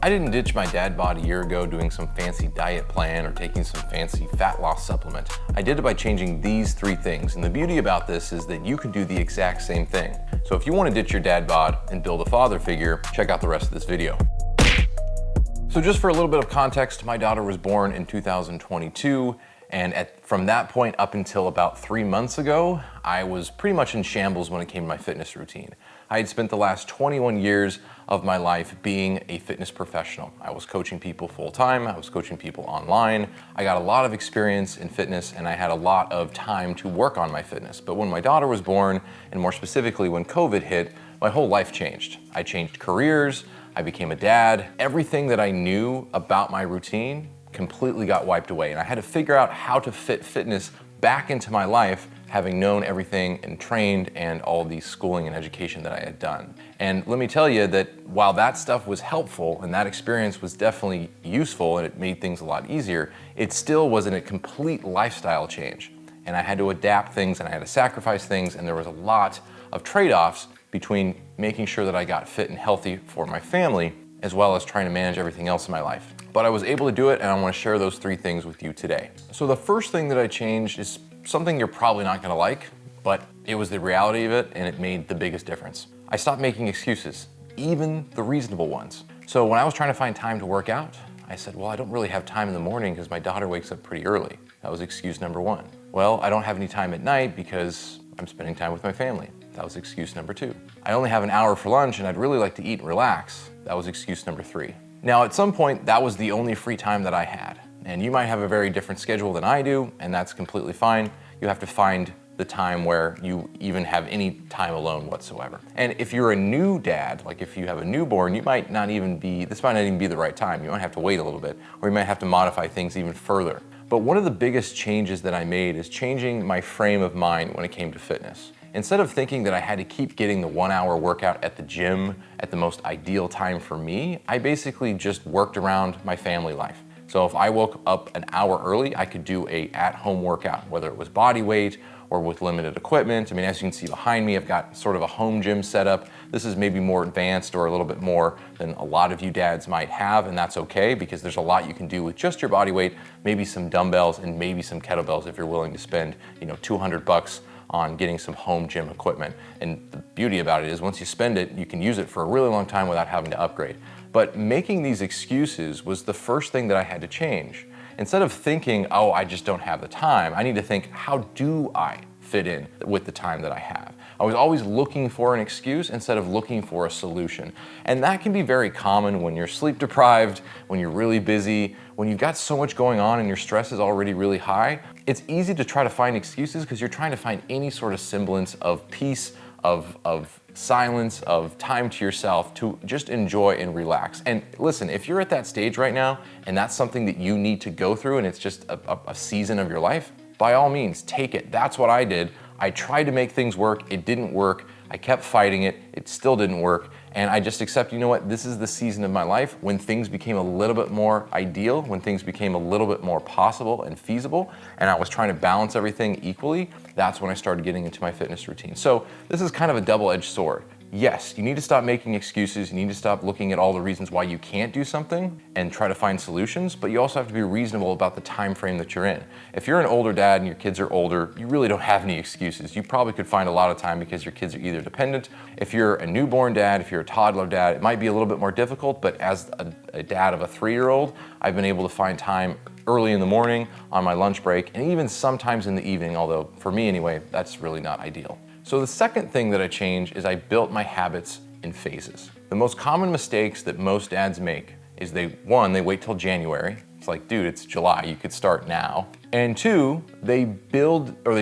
I didn't ditch my dad bod a year ago doing some fancy diet plan or taking some fancy fat loss supplement. I did it by changing these 3 things. And the beauty about this is that you can do the exact same thing. So if you want to ditch your dad bod and build a father figure, check out the rest of this video. So just for a little bit of context, my daughter was born in 2022. And from that point up until about 3 months ago, I was pretty much in shambles when it came to my fitness routine. I had spent the last 21 years of my life being a fitness professional. I was coaching people full-time, I was coaching people online. I got a lot of experience in fitness and I had a lot of time to work on my fitness. But when my daughter was born, and more specifically when COVID hit, my whole life changed. I changed careers, I became a dad. Everything that I knew about my routine completely got wiped away, and I had to figure out how to fit fitness back into my life, having known everything and trained and all the schooling and education that I had done. And let me tell you that while that stuff was helpful and that experience was definitely useful and it made things a lot easier, it still wasn't a complete lifestyle change. And I had to adapt things and I had to sacrifice things, and there was a lot of trade-offs between making sure that I got fit and healthy for my family as well as trying to manage everything else in my life. But I was able to do it, and I want to share those 3 things with you today. So the first thing that I changed is something you're probably not gonna like, but it was the reality of it, and it made the biggest difference. I stopped making excuses, even the reasonable ones. So when I was trying to find time to work out, I said, well, I don't really have time in the morning because my daughter wakes up pretty early. That was excuse number 1. Well, I don't have any time at night because I'm spending time with my family. That was excuse number 2. I only have an hour for lunch and I'd really like to eat and relax. That was excuse number 3. Now, at some point, that was the only free time that I had. And you might have a very different schedule than I do, and that's completely fine. You have to find the time where you even have any time alone whatsoever. And if you're a new dad, like if you have a newborn, this might not even be the right time. You might have to wait a little bit, or you might have to modify things even further. But one of the biggest changes that I made is changing my frame of mind when it came to fitness. Instead of thinking that I had to keep getting the 1-hour workout at the gym at the most ideal time for me, I basically just worked around my family life. So if I woke up an hour early, I could do a at-home workout, whether it was body weight or with limited equipment. I mean, as you can see behind me, I've got sort of a home gym setup. This is maybe more advanced or a little bit more than a lot of you dads might have, and that's okay because there's a lot you can do with just your body weight, maybe some dumbbells and maybe some kettlebells if you're willing to spend, $200 on getting some home gym equipment. And the beauty about it is once you spend it, you can use it for a really long time without having to upgrade. But making these excuses was the first thing that I had to change. Instead of thinking, oh, I just don't have the time, I need to think, how do I fit in with the time that I have? I was always looking for an excuse instead of looking for a solution. And that can be very common when you're sleep deprived, when you're really busy, when you've got so much going on and your stress is already really high. It's easy to try to find excuses because you're trying to find any sort of semblance of peace, of silence, of time to yourself to just enjoy and relax. And listen, if you're at that stage right now and that's something that you need to go through and it's just a season of your life, by all means, take it. That's what I did. I tried to make things work. It didn't work. I kept fighting it. It still didn't work. And I just accept, you know what, this is the season of my life when things became a little bit more ideal, when things became a little bit more possible and feasible, and I was trying to balance everything equally. That's when I started getting into my fitness routine. So this is kind of a double-edged sword. Yes, you need to stop making excuses. You need to stop looking at all the reasons why you can't do something and try to find solutions, but you also have to be reasonable about the time frame that you're in. If you're an older dad and your kids are older, you really don't have any excuses. You probably could find a lot of time because your kids are either dependent. If you're a newborn dad, if you're a toddler dad, it might be a little bit more difficult, but as a dad of a 3-year-old, I've been able to find time early in the morning, on my lunch break, and even sometimes in the evening, although for me anyway, that's really not ideal. So the second thing that I changed is I built my habits in phases. The most common mistakes that most dads make is they wait till January. It's like, dude, it's July, you could start now. And 2, they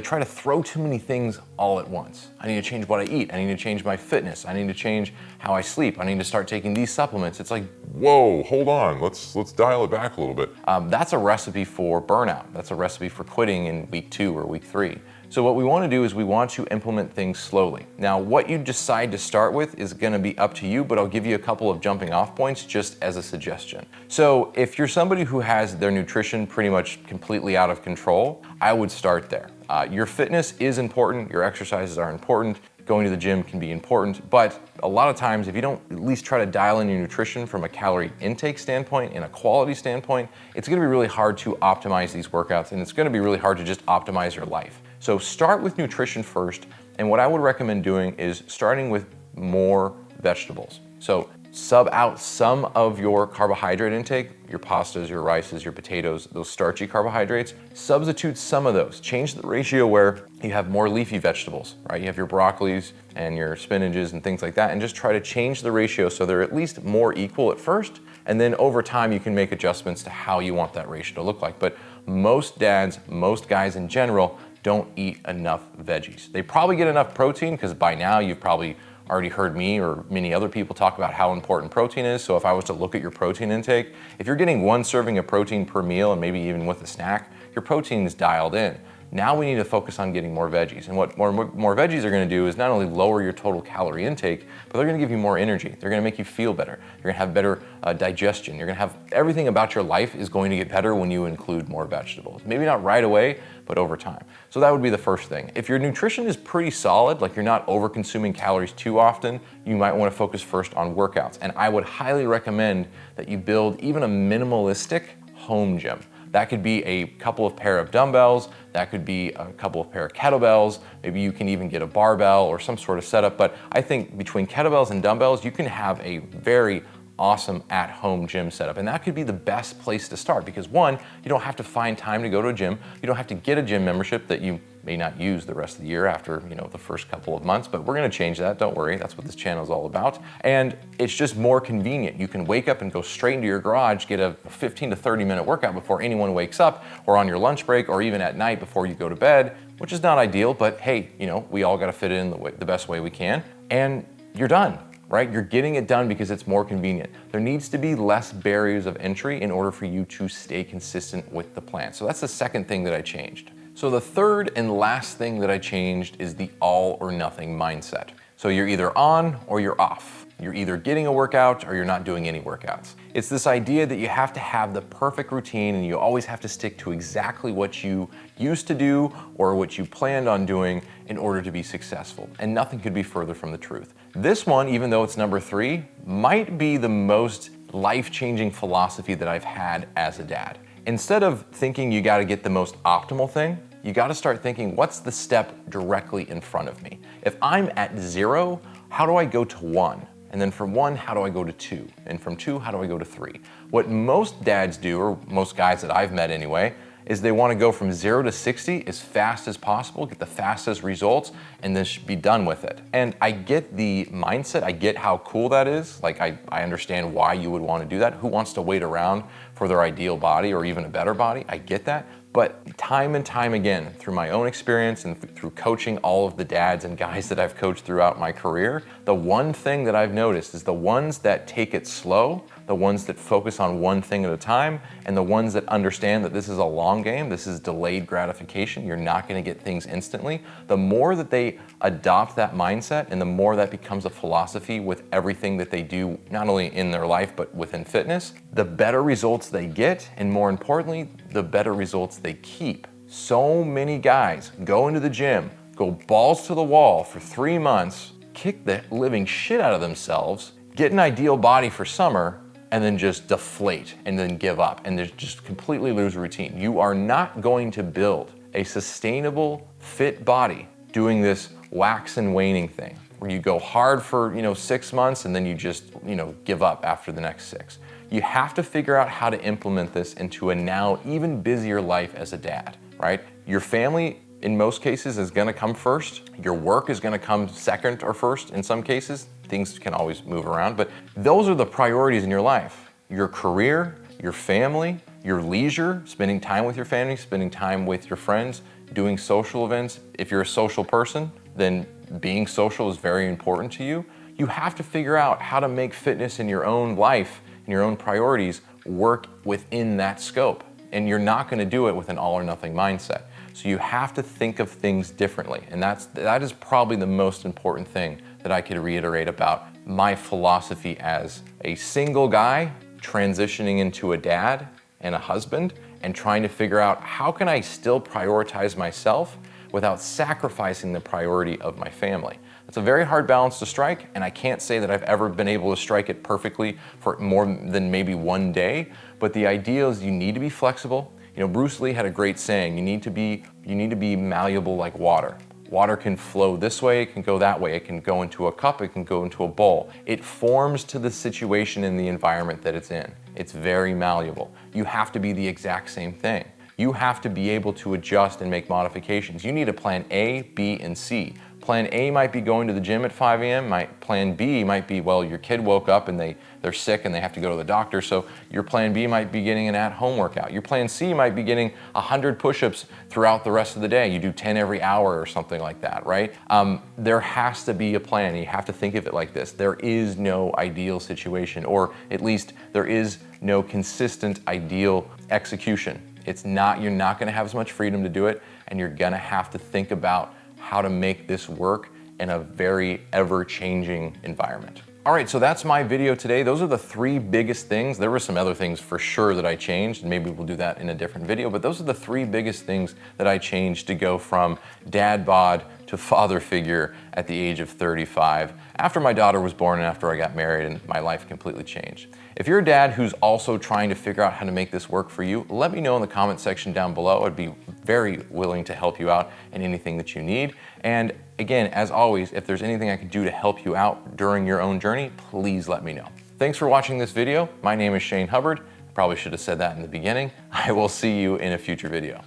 try to throw too many things all at once. I need to change what I eat. I need to change my fitness. I need to change how I sleep. I need to start taking these supplements. It's like, whoa, hold on, let's dial it back a little bit. That's a recipe for burnout. That's a recipe for quitting in week 2 or week 3. So what we want to do is we want to implement things slowly. Now, what you decide to start with is going to be up to you, but I'll give you a couple of jumping off points just as a suggestion. So if you're somebody who has their nutrition pretty much completely out of control, I would start there. Your fitness is important, your exercises are important. going to the gym can be important, but a lot of times if you don't at least try to dial in your nutrition from a calorie intake standpoint and a quality standpoint, it's gonna be really hard to optimize these workouts, and it's gonna be really hard to just optimize your life. So start with nutrition first, and what I would recommend doing is starting with more vegetables. So sub out some of your carbohydrate intake, your pastas, your rices, your potatoes, those starchy carbohydrates. Substitute some of those. Change the ratio where you have more leafy vegetables, right? You have your broccolis and your spinaches and things like that, and just try to change the ratio so they're at least more equal at first, and then over time you can make adjustments to how you want that ratio to look like. But most dads, most guys in general, don't eat enough veggies. They probably get enough protein because by now you've probably already heard me or many other people talk about how important protein is. So if I was to look at your protein intake, if you're getting 1 serving of protein per meal and maybe even with a snack, your protein is dialed in. Now we need to focus on getting more veggies. And what more veggies are gonna do is not only lower your total calorie intake, but they're gonna give you more energy. They're gonna make you feel better. You're gonna have better digestion. You're gonna have everything about your life is going to get better when you include more vegetables. Maybe not right away, but over time. So that would be the first thing. If your nutrition is pretty solid, like you're not over consuming calories too often, you might wanna focus first on workouts. And I would highly recommend that you build even a minimalistic home gym. That could be a couple of pair of dumbbells, that could be a couple of pair of kettlebells, maybe you can even get a barbell or some sort of setup, but I think between kettlebells and dumbbells, you can have a very awesome at-home gym setup. And that could be the best place to start because one, you don't have to find time to go to a gym. You don't have to get a gym membership that you may not use the rest of the year after, the first couple of months, but we're gonna change that, don't worry. That's what this channel is all about. And it's just more convenient. You can wake up and go straight into your garage, get a 15 to 30 minute workout before anyone wakes up or on your lunch break or even at night before you go to bed, which is not ideal, but hey, we all gotta fit it in the best way we can. And you're done. Right? You're getting it done because it's more convenient. There needs to be less barriers of entry in order for you to stay consistent with the plan. So that's the second thing that I changed. So the third and last thing that I changed is the all or nothing mindset. So you're either on or you're off. You're either getting a workout or you're not doing any workouts. It's this idea that you have to have the perfect routine and you always have to stick to exactly what you used to do or what you planned on doing in order to be successful. And nothing could be further from the truth. This one, even though it's number 3, might be the most life-changing philosophy that I've had as a dad. Instead of thinking you gotta get the most optimal thing, you gotta start thinking, what's the step directly in front of me? If I'm at 0, how do I go to 1? And then from 1, how do I go to 2? And from 2, how do I go to 3? What most dads do, or most guys that I've met anyway, is they want to go from 0 to 60 as fast as possible, get the fastest results, and then be done with it. And I get the mindset, I get how cool that is. Like I understand why you would want to do that. Who wants to wait around for their ideal body or even a better body? I get that. But time and time again, through my own experience and through coaching all of the dads and guys that I've coached throughout my career, the one thing that I've noticed is the ones that take it slow, the ones that focus on one thing at a time, and the ones that understand that this is a long game, this is delayed gratification, you're not gonna get things instantly, the more that they adopt that mindset and the more that becomes a philosophy with everything that they do, not only in their life, but within fitness, the better results they get, and more importantly, the better results they keep. So many guys go into the gym, go balls to the wall for 3 months, kick the living shit out of themselves, get an ideal body for summer, and then just deflate and then give up and just completely lose routine. You are not going to build a sustainable, fit body doing this wax and waning thing where you go hard for 6 months and then you just give up after the next 6. You have to figure out how to implement this into a now even busier life as a dad, right? Your family in most cases is gonna come first. Your work is gonna come second or first in some cases. Things can always move around, but those are the priorities in your life. Your career, your family, your leisure, spending time with your family, spending time with your friends, doing social events. If you're a social person, then being social is very important to you. You have to figure out how to make fitness in your own life and your own priorities work within that scope. And you're not gonna do it with an all or nothing mindset. So you have to think of things differently. And that is probably the most important thing that I could reiterate about my philosophy as a single guy transitioning into a dad and a husband and trying to figure out how can I still prioritize myself without sacrificing the priority of my family. It's a very hard balance to strike, and I can't say that I've ever been able to strike it perfectly for more than maybe one day, but the idea is you need to be flexible. You know, Bruce Lee had a great saying, you need to be malleable like water. Water can flow this way, it can go that way, it can go into a cup, it can go into a bowl. It forms to the situation and the environment that it's in. It's very malleable. You have to be the exact same thing. You have to be able to adjust and make modifications. You need a plan A, B, and C. Plan A might be going to the gym at 5 a.m. Plan B might be, well, your kid woke up and they're sick and they have to go to the doctor, so your plan B might be getting an at-home workout. Your plan C might be getting 100 push-ups throughout the rest of the day. You do 10 every hour or something like that, right? There has to be a plan. You have to think of it like this. There is no ideal situation, or at least there is no consistent ideal execution. You're not gonna have as much freedom to do it, and you're gonna have to think about how to make this work in a very ever-changing environment. All right, so that's my video today. Those are the 3 biggest things. There were some other things for sure that I changed, and maybe we'll do that in a different video, but those are the 3 biggest things that I changed to go from dad bod to father figure at the age of 35, after my daughter was born and after I got married and my life completely changed. If you're a dad who's also trying to figure out how to make this work for you, let me know in the comment section down below. I'd be very willing to help you out in anything that you need. And again, as always, if there's anything I can do to help you out during your own journey, please let me know. Thanks for watching this video. My name is Shane Hubbard. I probably should have said that in the beginning. I will see you in a future video.